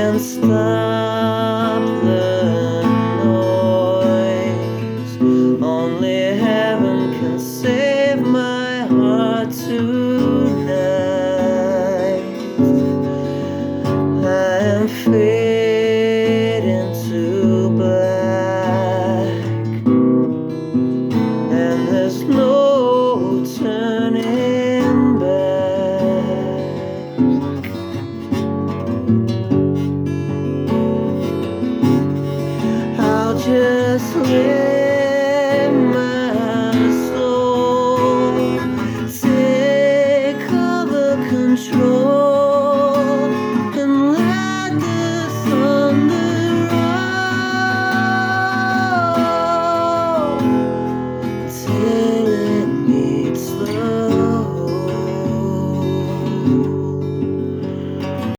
can stop the noise. Only heaven can save my heart tonight. I am fading to black, and there's no turning back. I'll just live